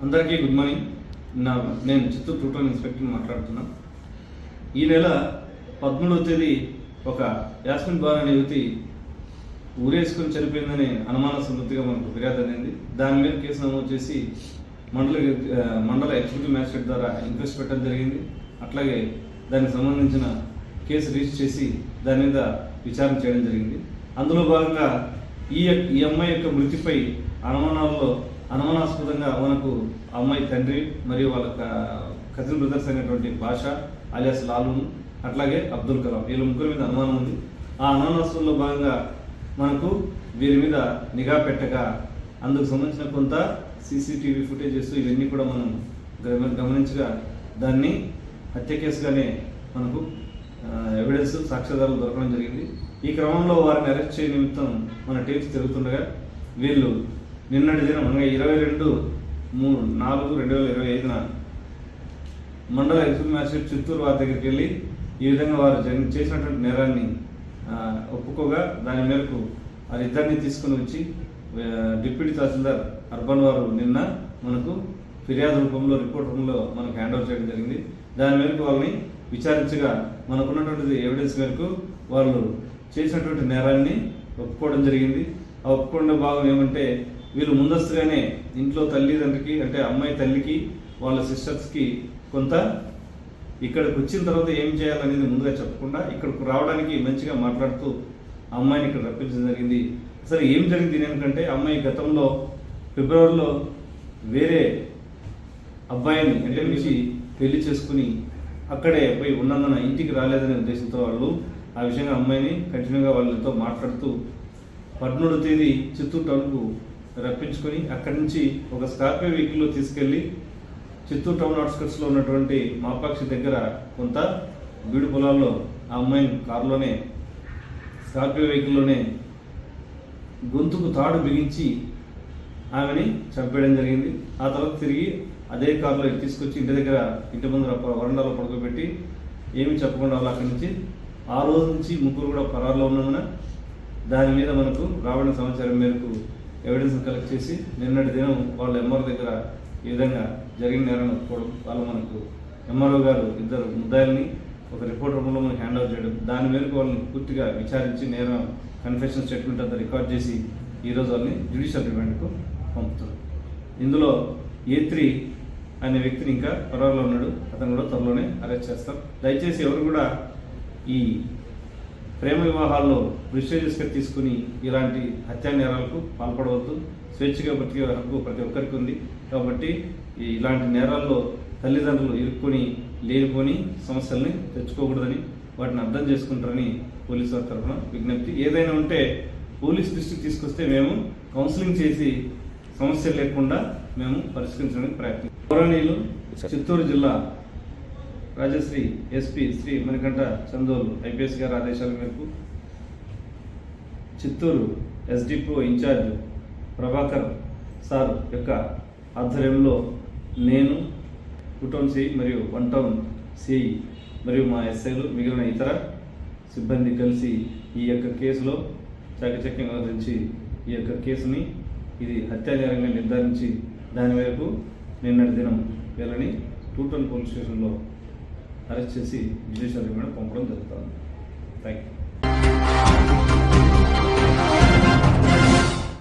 అందరికీ good morning. నేను Chittoor టూటల్ inspector మాట్లాడుతున్నాను. ఈ నెల 13వ తేదీ ఒక యాస్మిన్ బార్ అనే యువతి ఊరేసుకొని చనిపోయిందని అనుమానాస్పదంగా మనకు ఫిర్యాదు అందింది. దాని మీద కేసు నమోదు చేసి మండల ఎగ్జిక్యూటివ్ మ్యాజిస్ట్రేట్ ద్వారా ఇన్క్వెస్ట్ పెట్టడం జరిగింది. అట్లాగే దానికి సంబంధించిన కేసు రిజిస్టర్ చేసి దాని మీద విచారణ చేయడం జరిగింది. అందులో భాగంగా ఈ అమ్మాయి యొక్క మృతిపై అనుమానాస్పదంగా మనకు అమ్మాయి తండ్రి మరియు వాళ్ళ కజిన్ బ్రదర్స్ అయినటువంటి బాషా అలియాస్ లాలూన్ అట్లాగే అబ్దుల్ కలాం వీళ్ళ ముగ్గురు మీద అనుమానం ఉంది. ఆ అనుమానాస్పదంలో భాగంగా మనకు వీరి మీద నిఘా పెట్టగా అందుకు సంబంధించిన కొంత సీసీటీవీ ఫుటేజెస్ ఇవన్నీ కూడా మనం గమనించగా దాన్ని హత్య కేసుగానే మనకు ఎవిడెన్స్ సాక్ష్యాధారాలు దొరకడం జరిగింది. ఈ క్రమంలో వారిని అరెస్ట్ చేయ నిమిత్తం మన టీమ్స్ తిరుగుతుండగా వీళ్ళు నిన్నటి దినం 22/4/2025 మండల ఎగ్జిక్యూటివ్ మ్యాజిస్ట్రేట్ చిత్తూరు వారి దగ్గరికి వెళ్ళి ఈ విధంగా వారు చేసినటువంటి నేరాన్ని ఒప్పుకోగా దాని మేరకు వారిద్దరిని తీసుకుని వచ్చి డిప్యూటీ తహసీల్దార్ అర్బన్ వారు నిన్న మనకు ఫిర్యాదు రూపంలో రిపోర్ట్ రూపంలో మనకు హ్యాండ్ ఓవర్ చేయడం జరిగింది. దాని మేరకు వాళ్ళని విచారించగా మనకున్నటువంటి ఎవిడెన్స్ మేరకు వాళ్ళు చేసినటువంటి నేరాన్ని ఒప్పుకోవడం జరిగింది. ఆ ఒప్పుకోవడం భాగం ఏమంటే వీళ్ళు ముందస్తుగానే ఇంట్లో తల్లిదండ్రికి అంటే అమ్మాయి తల్లికి వాళ్ళ సిస్టర్స్కి కొంత ఇక్కడికి వచ్చిన తర్వాత ఏం చేయాలనేది ముందుగా చెప్పకుండా ఇక్కడికి రావడానికి మంచిగా మాట్లాడుతూ అమ్మాయిని ఇక్కడ రప్పించడం జరిగింది. అసలు ఏం జరిగింది ఎందుకంటే అమ్మాయి గతంలో ఫిబ్రవరిలో వేరే అబ్బాయిని అంటే నుంచి పెళ్లి చేసుకుని అక్కడే పోయి ఉన్నందున ఇంటికి రాలేదనే ఉద్దేశంతో వాళ్ళు ఆ విషయంగా అమ్మాయిని కంటిన్యూగా వాళ్ళతో మాట్లాడుతూ 13వ తేదీ చిత్తూరు టౌన్కు రప్పించుకొని అక్కడి నుంచి ఒక స్కార్పియో వెహికల్లో తీసుకెళ్లి చిత్తూరు టౌన్ అవుట్స్కట్స్లో ఉన్నటువంటి మాపాక్షి దగ్గర కొంత బీడు పొలాల్లో ఆ అమ్మాయిని కారులోనే స్కార్పియో వెహికల్లోనే గొంతుకు తాడు బిగించి ఆమెని చంపేయడం జరిగింది. ఆ తర్వాత తిరిగి అదే కారులో తీసుకొచ్చి ఇంటి ముందర వరండాలో పడుకోబెట్టి ఏమి చెప్పకుండా వాళ్ళు అక్కడి నుంచి ఆ రోజు నుంచి ముగ్గురు కూడా పరారులో ఉన్నందున దాని మీద మనకు రాబడిన సమాచారం మేరకు ఎవిడెన్స్ కలెక్ట్ చేసి నిన్నటి దినం వాళ్ళ ఎంఆర్ఓ దగ్గర ఈ విధంగా జరిగిన నేరాన్ని ఒప్పుకోవడం వాళ్ళు మనకు ఎంఆర్ఓ గారు ఇద్దరు ముద్దాయిల్ని ఒక రిపోర్ట్ రూపంలో మనకు హ్యాండ్ ఓవర్ చేయడం దాని మేరకు వాళ్ళని పూర్తిగా విచారించి నేరం కన్ఫెషన్ స్టేట్మెంట్ అంతా రికార్డ్ చేసి ఈరోజు వాళ్ళని జ్యుడిషియల్ రిమాండ్కు పంపుతారు. ఇందులో A3 అనే వ్యక్తిని ఇంకా పరారులో ఉన్నాడు. అతను కూడా త్వరలోనే అరెస్ట్ చేస్తాం. దయచేసి ఎవరు కూడా ఈ ప్రేమ వివాహాల్లో ప్రిస్టేజియస్గా తీసుకుని ఇలాంటి హత్యా నేరాలకు పాల్పడవద్దు. స్వేచ్ఛగా బ్రతికే హక్కు ప్రతి ఒక్కరికి ఉంది. కాబట్టి ఇలాంటి నేరాల్లో తల్లిదండ్రులు ఇరుక్కొని లేనిపోని సమస్యల్ని తెచ్చుకోకూడదని వాటిని అర్థం చేసుకుంటారని పోలీసు వారి తరఫున విజ్ఞప్తి. ఏదైనా ఉంటే పోలీస్ దృష్టికి తీసుకొస్తే మేము కౌన్సిలింగ్ చేసి సమస్య లేకుండా మేము పరిష్కరించడానికి ప్రయత్నం. గౌరవనీయులు చిత్తూరు జిల్లా రాజశ్రీ ఎస్పీ శ్రీ మణికంఠ చందోలు ఐపీఎస్ గారి ఆదేశాల మేరకు Chittoor SDPO incharge Prabhakar sir యొక్క ఆధ్వర్యంలో నేను 2 టౌన్ సిఐ మరియు 1 టౌన్ సిఐ మరియు మా ఎస్ఐలు మిగిలిన ఇతర సిబ్బంది కలిసి ఈ యొక్క కేసులో చాకచక్యం వ్యవహరించి ఈ యొక్క కేసుని ఇది హత్యా నేరంగా నిర్ధారించి దాని వైపు నిన్నటి దినం వీళ్ళని 2 టౌన్ పోలీస్ స్టేషన్లో అరెస్ట్ చేసి జ్యుడిషియల్ రిమాండ్ పంపడం జరుగుతుంది. Thank you.